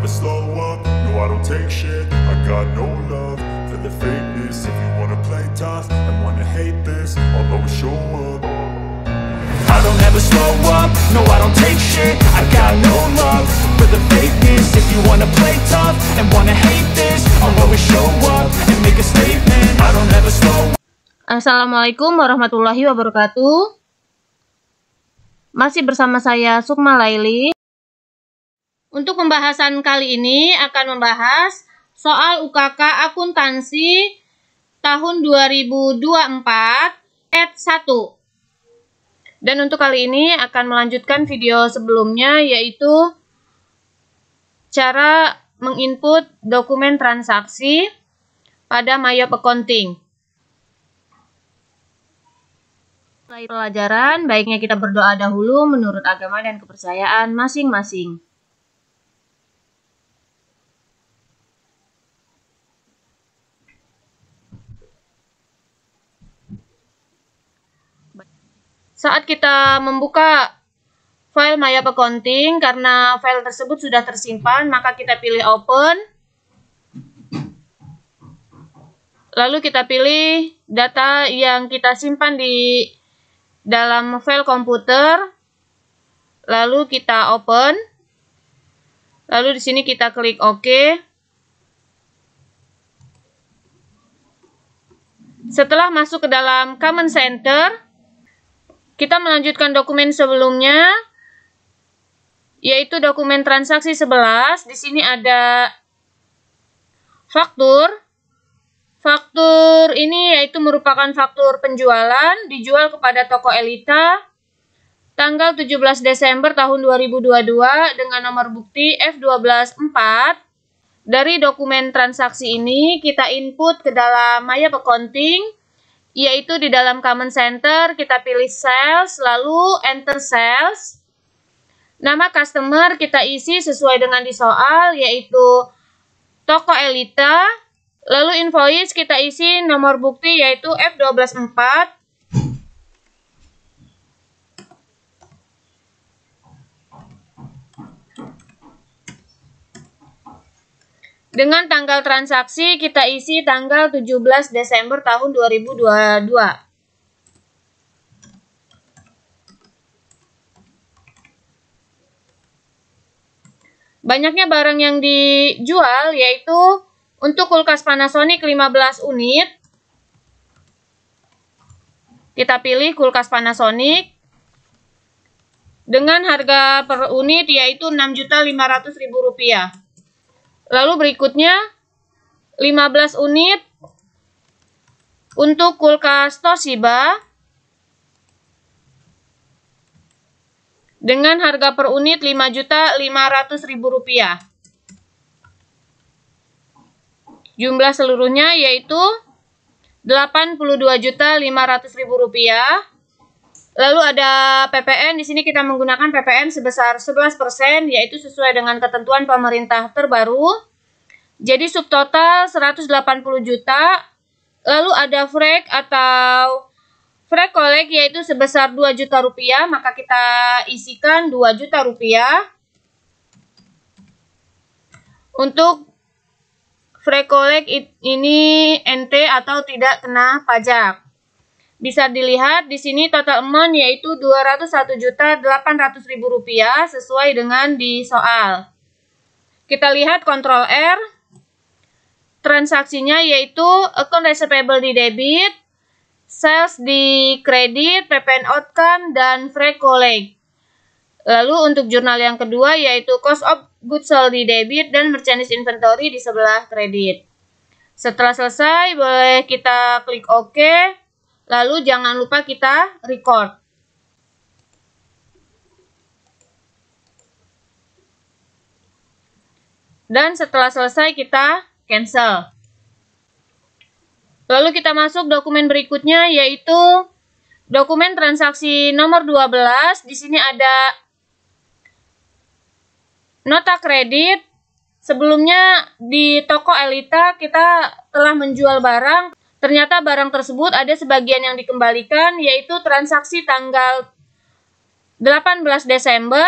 never slow up, no I don't take shit. I got no love for the fakeness. If you wanna play tough and wanna hate this, I'll always show up. I don't ever slow up, no I don't take shit. I got no love for the fakeness. If you wanna play tough and wanna hate this, I'll always show up and make a statement. I don't ever slow up. Assalamualaikum warahmatullahi wabarakatuh. Masih bersama saya Sukma Laili. Untuk pembahasan kali ini akan membahas soal UKK akuntansi tahun 2024 Ed 1. Dan untuk kali ini akan melanjutkan video sebelumnya, yaitu cara menginput dokumen transaksi pada Mayop Accounting. Setelah pelajaran, baiknya kita berdoa dahulu menurut agama dan kepercayaan masing-masing. Saat kita membuka file Mayop Accounting, karena file tersebut sudah tersimpan, maka kita pilih Open. Lalu kita pilih data yang kita simpan di dalam file komputer. Lalu kita Open. Lalu di sini kita klik OK. Setelah masuk ke dalam Command Center, kita melanjutkan dokumen sebelumnya, yaitu dokumen transaksi 11. Di sini ada faktur. Faktur ini yaitu merupakan faktur penjualan dijual kepada toko Elita tanggal 17 Desember tahun 2022 dengan nomor bukti F124. Dari dokumen transaksi ini kita input ke dalam Mayop Accounting, yaitu di dalam Command Center kita pilih Sales, lalu Enter Sales. Nama customer kita isi sesuai dengan di soal, yaitu toko Elita. Lalu invoice kita isi nomor bukti, yaitu F124. Dengan tanggal transaksi kita isi tanggal 17 Desember tahun 2022. Banyaknya barang yang dijual, yaitu untuk kulkas Panasonic 15 unit. Kita pilih kulkas Panasonic dengan harga per unit yaitu Rp6.500.000. Lalu berikutnya 15 unit untuk kulkas Toshiba dengan harga per unit Rp5.500.000. Jumlah seluruhnya yaitu Rp82.500.000. Lalu ada PPN. Di sini kita menggunakan PPN sebesar 11%, yaitu sesuai dengan ketentuan pemerintah terbaru. Jadi subtotal 180 juta. Lalu ada FREC atau FREC collect, yaitu sebesar 2 juta rupiah, maka kita isikan 2 juta rupiah. Untuk FREC collect ini NT atau tidak kena pajak. Bisa dilihat di sini total amount yaitu Rp201.800.000 sesuai dengan di soal. Kita lihat Ctrl R. Transaksinya yaitu account receivable di debit, sales di kredit, PPN outcome, dan FREC collect. Lalu untuk jurnal yang kedua yaitu cost of goods sold di debit dan merchandise inventory di sebelah kredit. Setelah selesai boleh kita klik OK. Lalu jangan lupa kita record. Dan setelah selesai kita cancel. Lalu kita masuk dokumen berikutnya, yaitu dokumen transaksi nomor 12. Di sini ada nota kredit. Sebelumnya di toko Elita kita telah menjual barang. Ternyata barang tersebut ada sebagian yang dikembalikan, yaitu transaksi tanggal 18 Desember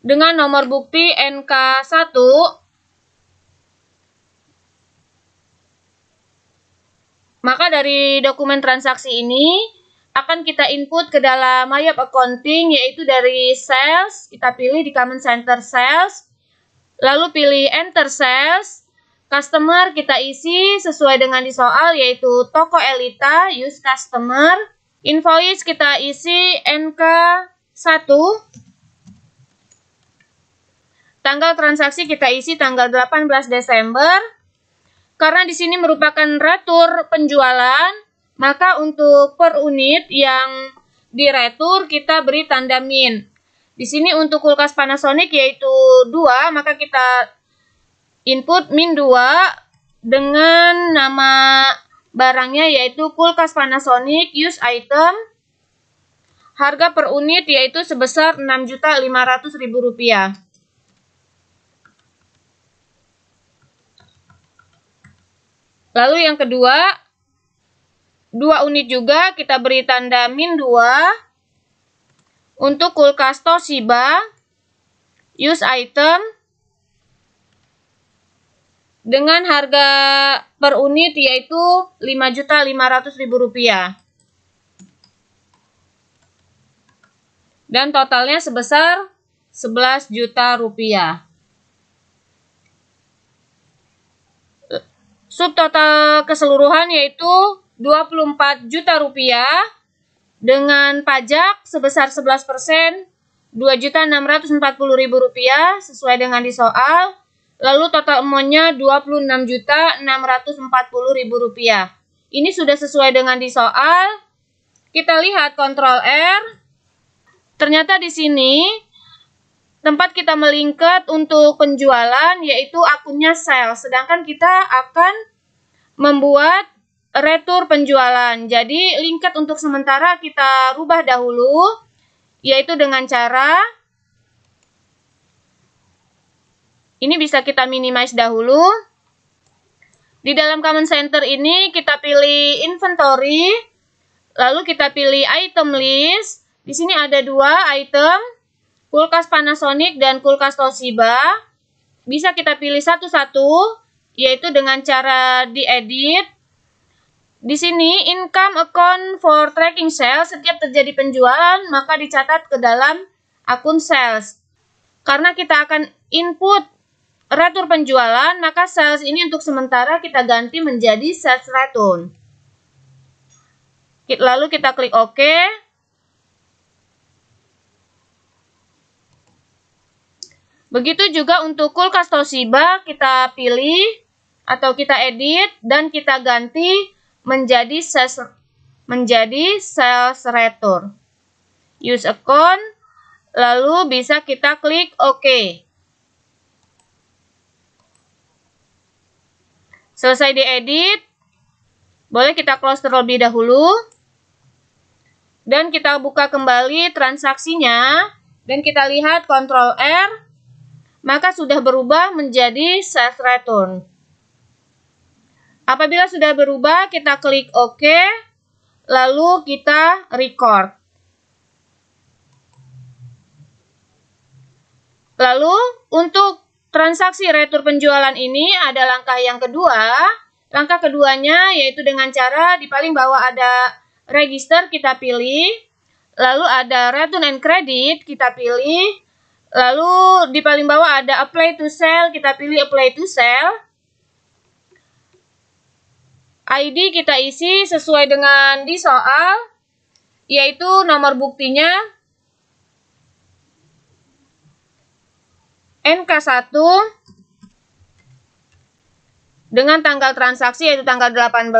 dengan nomor bukti NK1, maka dari dokumen transaksi ini akan kita input ke dalam My Accounting, yaitu dari Sales, kita pilih di Command Center Sales, lalu pilih Enter Sales, Customer kita isi sesuai dengan di soal, yaitu toko Elita, use Customer, Invoice kita isi NK1, tanggal transaksi kita isi tanggal 18 Desember, karena di sini merupakan retur penjualan, maka untuk per unit yang diretur kita beri tanda min. Di sini untuk kulkas Panasonic yaitu 2, maka kita input min 2 dengan nama barangnya yaitu kulkas Panasonic use item. Harga per unit yaitu sebesar Rp6.500.000. Lalu yang kedua, 2 unit juga kita beri tanda min 2 untuk kulkas Toshiba use item dengan harga per unit yaitu Rp5.500.000 dan totalnya sebesar Rp11 juta. Subtotal keseluruhan yaitu Rp24 juta dengan pajak sebesar 11%, Rp2.640.000 sesuai dengan di soal. Lalu total amount-nya Rp26.640.000. Ini sudah sesuai dengan di soal. Kita lihat Ctrl R. Ternyata di sini tempat kita melingkar untuk penjualan yaitu akunnya sales. Sedangkan kita akan membuat retur penjualan. Jadi lingkar untuk sementara kita rubah dahulu, yaitu dengan cara ini bisa kita minimize dahulu. Di dalam Command Center ini kita pilih Inventory, lalu kita pilih Item List. Di sini ada 2 item, kulkas Panasonic dan kulkas Toshiba. Bisa kita pilih satu-satu, yaitu dengan cara diedit. Di sini income account for tracking sales, setiap terjadi penjualan maka dicatat ke dalam akun sales. Karena kita akan input retur penjualan, maka sales ini untuk sementara kita ganti menjadi sales return. Lalu kita klik OK. Begitu juga untuk kulkas Toshiba, kita pilih atau kita edit dan kita ganti menjadi sales return. Use account, lalu bisa kita klik OK. Selesai diedit, boleh kita close terlebih dahulu. Dan kita buka kembali transaksinya. Dan kita lihat Ctrl R. Maka sudah berubah menjadi sales return. Apabila sudah berubah, kita klik OK. Lalu kita record. Lalu untuk transaksi retur penjualan ini ada langkah yang kedua. Langkah keduanya yaitu dengan cara di paling bawah ada register, kita pilih. Lalu ada return and credit, kita pilih. Lalu di paling bawah ada apply to sell, kita pilih apply to sell. ID kita isi sesuai dengan di soal, yaitu nomor buktinya NK1 dengan tanggal transaksi yaitu tanggal 18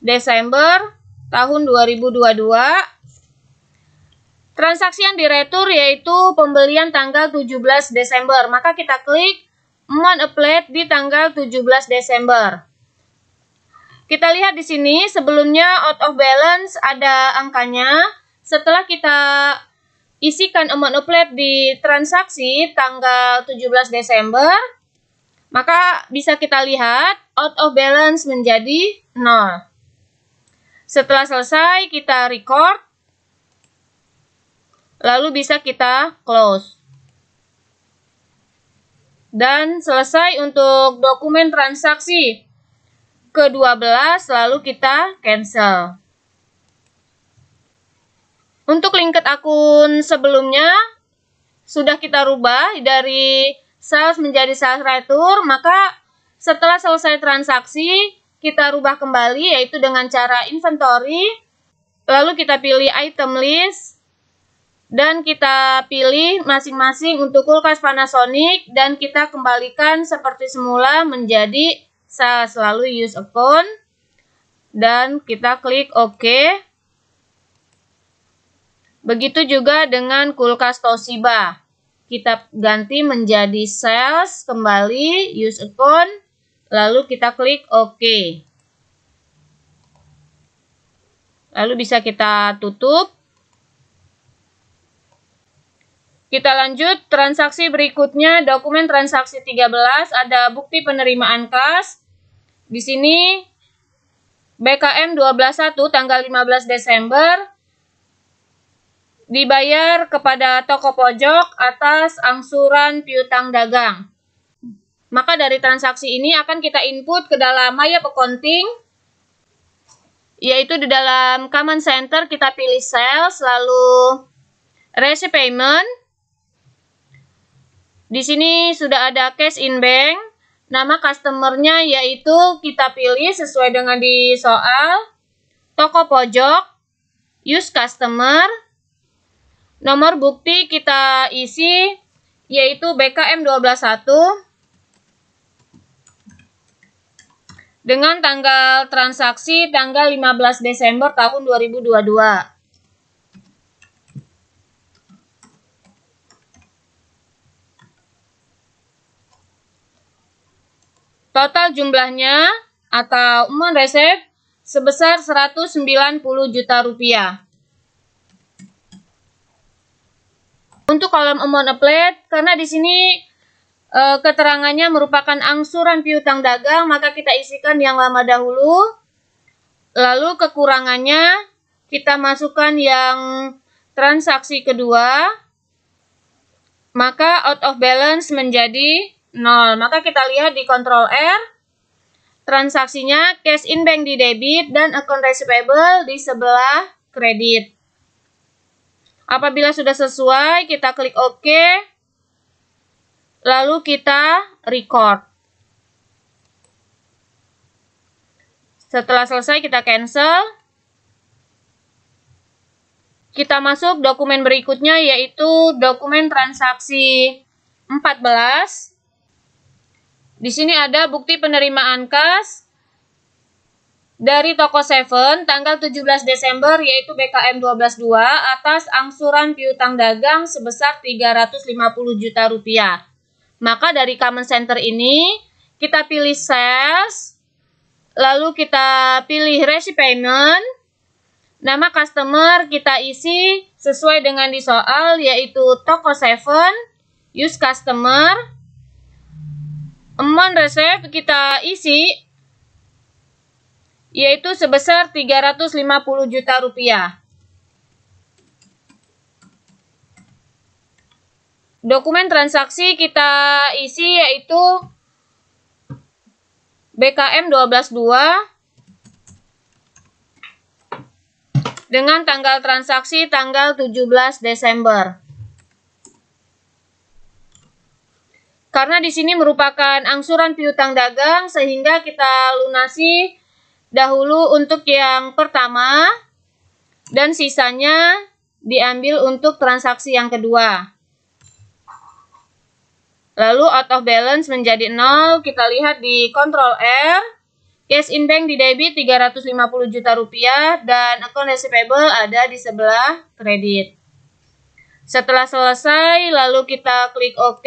Desember tahun 2022. Transaksi yang diretur yaitu pembelian tanggal 17 Desember. Maka kita klik amount applied di tanggal 17 Desember. Kita lihat di sini sebelumnya out of balance ada angkanya. Setelah kita isikan amount applied di transaksi tanggal 17 Desember, maka bisa kita lihat out of balance menjadi 0. Setelah selesai kita record, lalu bisa kita close. Dan selesai untuk dokumen transaksi ke-12, lalu kita cancel. Untuk lingked akun sebelumnya sudah kita rubah dari sales menjadi sales retur, maka setelah selesai transaksi kita rubah kembali, yaitu dengan cara inventory, lalu kita pilih item list, dan kita pilih masing-masing untuk kulkas Panasonic, dan kita kembalikan seperti semula menjadi sales. Lalu use account, dan kita klik OK. Begitu juga dengan kulkas Toshiba. Kita ganti menjadi sales, kembali use account, lalu kita klik OK. Lalu bisa kita tutup. Kita lanjut transaksi berikutnya, dokumen transaksi 13, ada bukti penerimaan kas. Di sini BKM 12.1 tanggal 15 Desember dibayar kepada toko pojok atas angsuran piutang dagang. Maka dari transaksi ini akan kita input ke dalam My Accounting, yaitu di dalam Command Center kita pilih sales, lalu receipt payment. Di sini sudah ada cash in bank, nama customernya yaitu kita pilih sesuai dengan di soal, toko pojok, use customer, nomor bukti kita isi yaitu BKM 12.1 dengan tanggal transaksi tanggal 15 Desember tahun 2022. Total jumlahnya atau amount receipt sebesar 190 juta rupiah. Untuk kolom amount applied, karena di sini keterangannya merupakan angsuran piutang dagang, maka kita isikan yang lama dahulu. Lalu kekurangannya kita masukkan yang transaksi kedua, maka out of balance menjadi 0. Maka kita lihat di Ctrl R, transaksinya cash in bank di debit dan account receivable di sebelah kredit. Apabila sudah sesuai, kita klik OK, lalu kita record. Setelah selesai kita cancel. Kita masuk dokumen berikutnya yaitu dokumen transaksi 14. Di sini ada bukti penerimaan kas dari toko Seven tanggal 17 Desember yaitu BKM 12.2 atas angsuran piutang dagang sebesar 350 juta rupiah. Maka dari Command Center ini kita pilih sales, lalu kita pilih receipt payment, nama customer kita isi sesuai dengan di soal yaitu toko Seven, use customer, amount receipt kita isi yaitu sebesar 350 juta rupiah. Dokumen transaksi kita isi yaitu BKM 12.2 dengan tanggal transaksi tanggal 17 Desember. Karena di sini merupakan angsuran piutang dagang sehingga kita lunasi dahulu untuk yang pertama dan sisanya diambil untuk transaksi yang kedua. Lalu out of balance menjadi 0, kita lihat di Ctrl R, cash in bank di debit 350 juta rupiah dan account receivable ada di sebelah kredit. Setelah selesai, lalu kita klik OK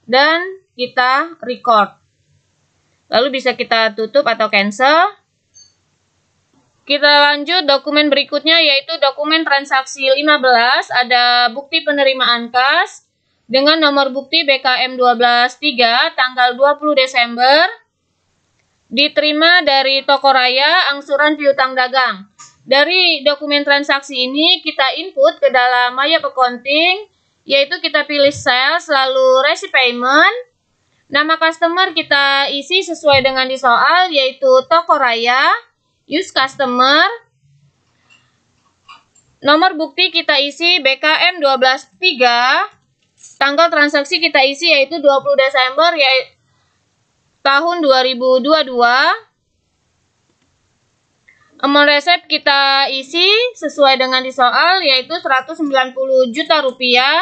dan kita record. Lalu bisa kita tutup atau cancel. Kita lanjut dokumen berikutnya yaitu dokumen transaksi 15, ada bukti penerimaan kas dengan nomor bukti BKM 12.3 tanggal 20 Desember diterima dari toko raya angsuran piutang dagang. Dari dokumen transaksi ini kita input ke dalam My Accounting, yaitu kita pilih sales lalu receipt payment, Nama customer kita isi sesuai dengan di soal, yaitu toko raya, use customer. Nomor bukti kita isi BKM 123. Tanggal transaksi kita isi yaitu 20 Desember tahun 2022. Amount resep kita isi sesuai dengan di soal, yaitu 190 juta rupiah.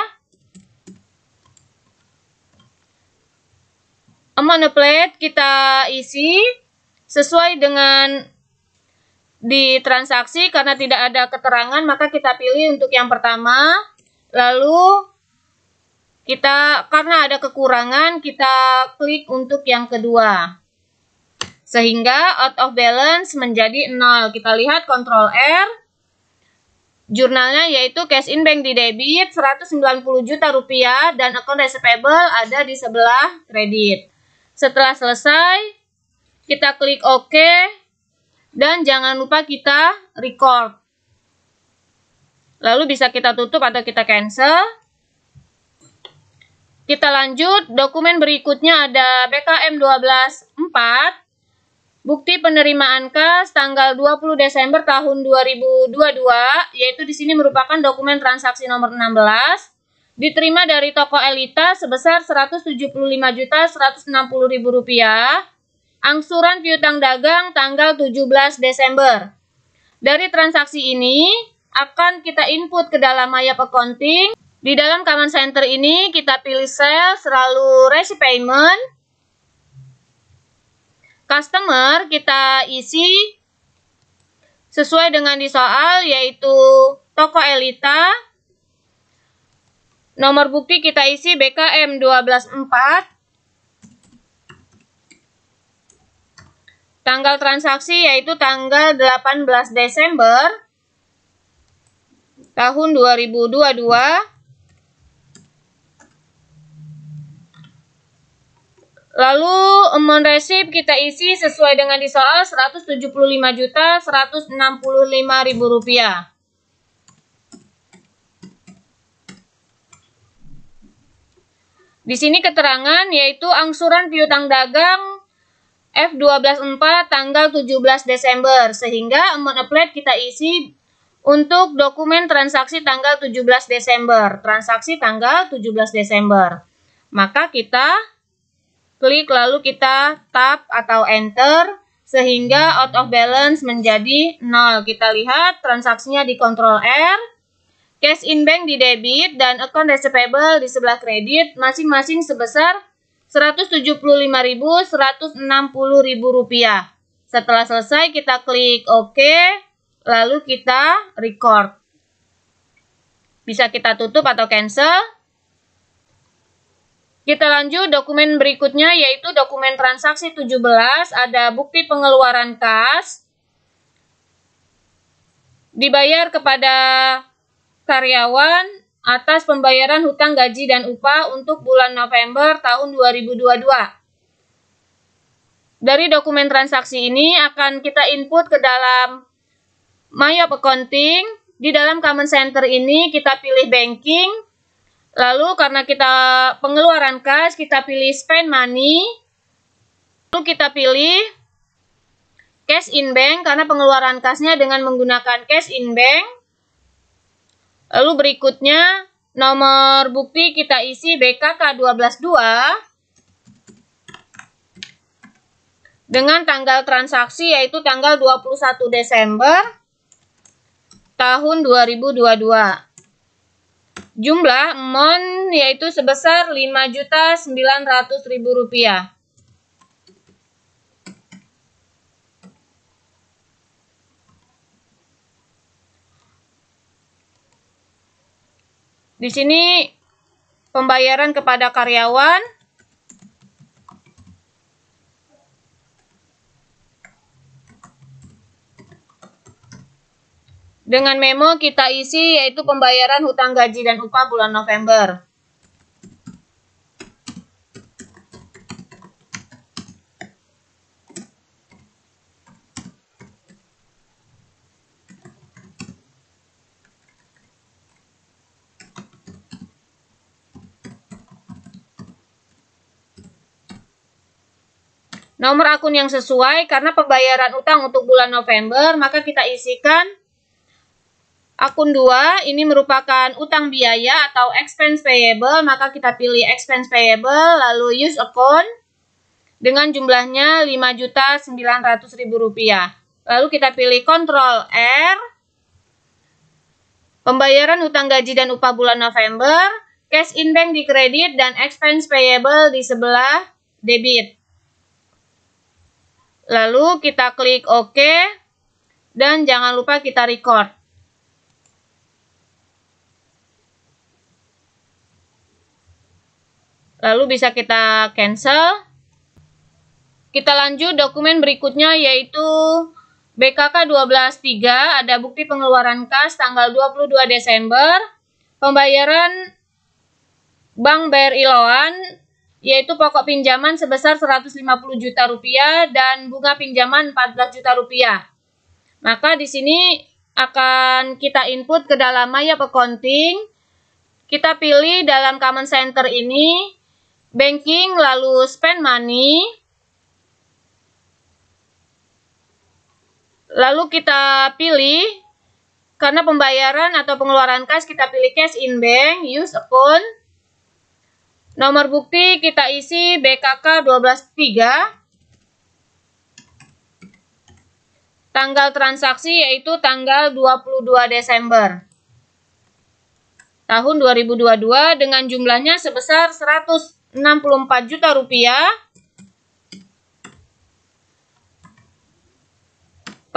Amount plate kita isi sesuai dengan di transaksi, karena tidak ada keterangan maka kita pilih untuk yang pertama. Lalu karena ada kekurangan, kita klik untuk yang kedua. Sehingga out of balance menjadi 0. Kita lihat Ctrl R. Jurnalnya yaitu cash in bank di debit 190 juta rupiah dan account receivable ada di sebelah kredit. Setelah selesai, kita klik OK dan jangan lupa kita record. Lalu bisa kita tutup atau kita cancel. Kita lanjut, dokumen berikutnya ada BKM 12.4. Bukti penerimaan kas tanggal 20 Desember tahun 2022, yaitu di sini merupakan dokumen transaksi nomor 16, diterima dari toko Elita sebesar Rp175.160.000, angsuran piutang dagang tanggal 17 Desember. Dari transaksi ini akan kita input ke dalam Mayap Accounting. Di dalam Command Center ini kita pilih sales, lalu receipt payment. Customer kita isi sesuai dengan di soal, yaitu toko Elita. Nomor bukti kita isi BKM 12.4. Tanggal transaksi yaitu tanggal 18 Desember tahun 2022. Lalu amount receipt kita isi sesuai dengan di soal Rp175.165.000. Di sini keterangan yaitu angsuran piutang dagang F12.4 tanggal 17 Desember, sehingga amount applied kita isi untuk dokumen transaksi tanggal 17 Desember, transaksi tanggal 17 Desember. Maka kita klik lalu kita tab atau enter sehingga out of balance menjadi 0. Kita lihat transaksinya di Ctrl R, cash in bank di debit dan account receivable di sebelah kredit masing-masing sebesar Rp175.160.000. Setelah selesai kita klik OK, lalu kita record. Bisa kita tutup atau cancel. Kita lanjut dokumen berikutnya yaitu dokumen transaksi 17, ada bukti pengeluaran kas. Dibayar kepada karyawan atas pembayaran hutang gaji dan upah untuk bulan November tahun 2022. Dari dokumen transaksi ini akan kita input ke dalam Mayap Accounting. Di dalam Command Center ini kita pilih banking. Lalu karena kita pengeluaran kas, kita pilih spend money. Lalu kita pilih cash in bank karena pengeluaran kasnya dengan menggunakan cash in bank. Lalu berikutnya nomor bukti kita isi BKK 12.2 dengan tanggal transaksi yaitu tanggal 21 Desember tahun 2022. Jumlah amount yaitu sebesar Rp5.900.000. Di sini pembayaran kepada karyawan. Dengan memo kita isi yaitu pembayaran hutang gaji dan upah bulan November. nomor akun yang sesuai karena pembayaran utang untuk bulan November, maka kita isikan akun 2, ini merupakan utang biaya atau expense payable, maka kita pilih expense payable, lalu use account dengan jumlahnya Rp5.900.000. Lalu kita pilih Ctrl R, pembayaran utang gaji dan upah bulan November, cash in bank di kredit dan expense payable di sebelah debit. Lalu kita klik OK dan jangan lupa kita record. Lalu bisa kita cancel. Kita lanjut dokumen berikutnya yaitu BKK 12.3, ada bukti pengeluaran kas tanggal 22 Desember, pembayaran Bank BRI Loan, yaitu pokok pinjaman sebesar Rp150 juta dan bunga pinjaman Rp14 juta. Maka di sini akan kita input ke dalam Maya Accounting. Kita pilih dalam Command Center ini banking, lalu spend money. Lalu kita pilih, karena pembayaran atau pengeluaran kas kita pilih cash in bank, use account. Nomor bukti kita isi BKK 12.3. Tanggal transaksi yaitu tanggal 22 Desember tahun 2022 dengan jumlahnya sebesar Rp164 juta.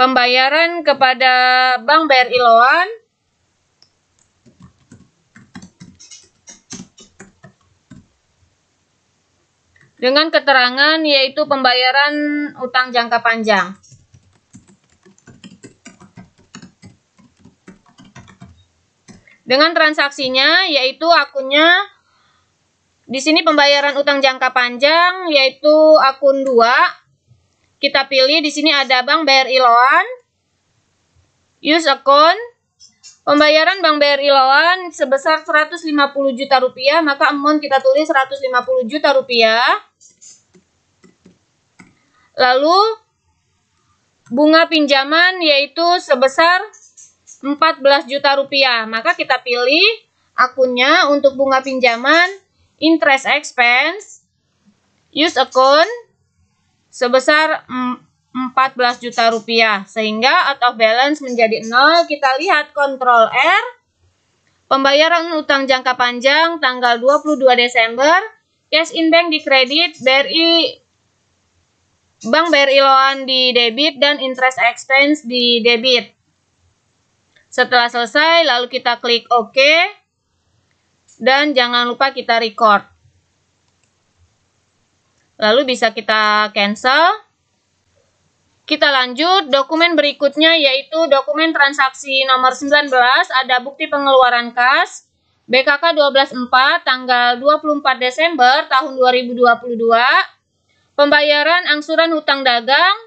Pembayaran kepada Bank BRI Loan dengan keterangan yaitu pembayaran utang jangka panjang. Dengan transaksinya yaitu akunnya di sini pembayaran utang jangka panjang yaitu akun 2. Kita pilih di sini ada Bank BRI Loan, use account. Pembayaran Bank BRI Loan sebesar Rp150 juta, maka amount kita tulis Rp150 juta. Lalu bunga pinjaman yaitu sebesar Rp14 juta, maka kita pilih akunnya untuk bunga pinjaman interest expense, use account sebesar Rp14 juta, sehingga out of balance menjadi 0. Kita lihat Ctrl R, pembayaran utang jangka panjang tanggal 22 Desember, cash in bank di kredit, Bank BRI Loan di debit, dan interest expense di debit. Setelah selesai, lalu kita klik OK, dan jangan lupa kita record. Lalu bisa kita cancel. Kita lanjut, dokumen berikutnya yaitu dokumen transaksi nomor 19, ada bukti pengeluaran kas, BKK 12.4, tanggal 24 Desember tahun 2022, pembayaran angsuran hutang dagang.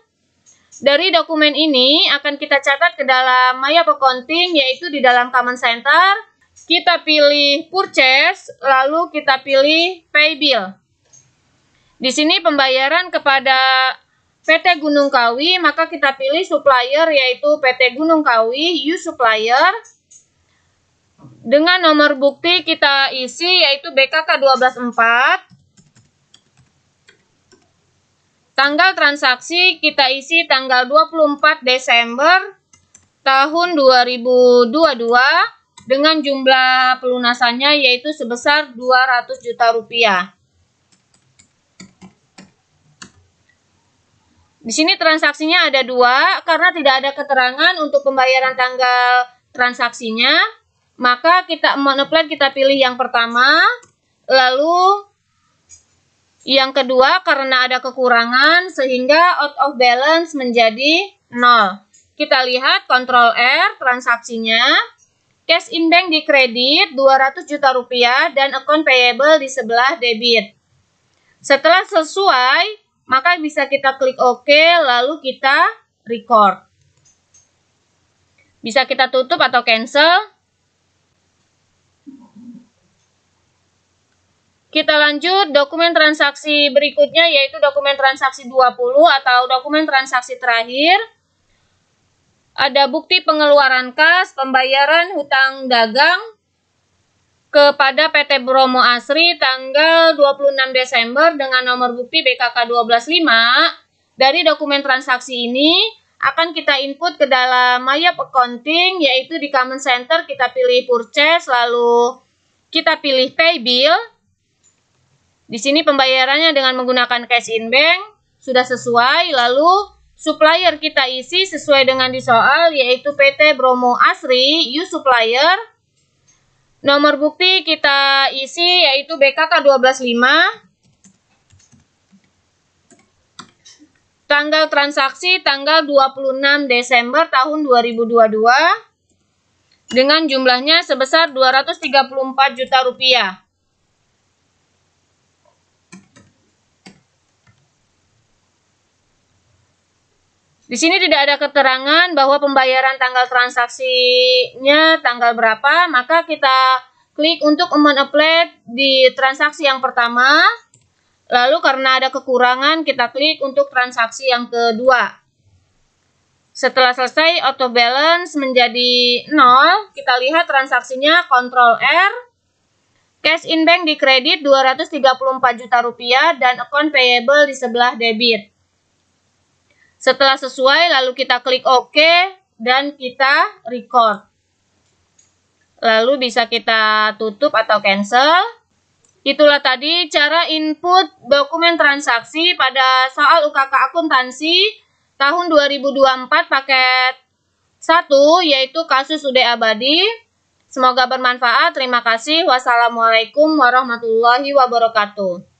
Dari dokumen ini akan kita catat ke dalam Maya Accounting, yaitu di dalam Command Center. Kita pilih Purchase, lalu kita pilih Pay Bill. Di sini pembayaran kepada PT Gunung Kawi, maka kita pilih supplier yaitu PT Gunung Kawi, use supplier. Dengan nomor bukti kita isi yaitu BKK 12.4. Tanggal transaksi kita isi tanggal 24 Desember tahun 2022 dengan jumlah pelunasannya yaitu sebesar Rp200 juta. Di sini transaksinya ada 2, karena tidak ada keterangan untuk pembayaran tanggal transaksinya, maka kita apply kita pilih yang pertama, lalu yang kedua karena ada kekurangan sehingga out of balance menjadi 0. Kita lihat Ctrl R transaksinya, cash in bank di kredit Rp200 juta dan account payable di sebelah debit. Setelah sesuai, maka bisa kita klik OK, lalu kita record. Bisa kita tutup atau cancel. Kita lanjut dokumen transaksi berikutnya, yaitu dokumen transaksi 20 atau dokumen transaksi terakhir. Ada bukti pengeluaran kas, pembayaran hutang dagang kepada PT Bromo Asri tanggal 26 Desember dengan nomor bukti BKK 125. Dari dokumen transaksi ini akan kita input ke dalam Mayap Accounting, yaitu di Common Center kita pilih Purchase, lalu kita pilih Pay Bill. Di sini pembayarannya dengan menggunakan cash in bank sudah sesuai, lalu supplier kita isi sesuai dengan di soal, yaitu PT Bromo Asri U Supplier. Nomor bukti kita isi yaitu BKK 125. Tanggal transaksi tanggal 26 Desember tahun 2022 dengan jumlahnya sebesar 234 juta rupiah. Di sini tidak ada keterangan bahwa pembayaran tanggal transaksinya tanggal berapa, maka kita klik untuk amount applied di transaksi yang pertama. Lalu karena ada kekurangan, kita klik untuk transaksi yang kedua. Setelah selesai, auto balance menjadi 0. Kita lihat transaksinya, Ctrl R. Cash in bank di kredit 234 juta rupiah dan account payable di sebelah debit. Setelah sesuai, lalu kita klik OK dan kita record. Lalu bisa kita tutup atau cancel. Itulah tadi cara input dokumen transaksi pada soal UKK akuntansi tahun 2024 paket 1, yaitu kasus Ude Abadi. Semoga bermanfaat. Terima kasih. Wassalamualaikum warahmatullahi wabarakatuh.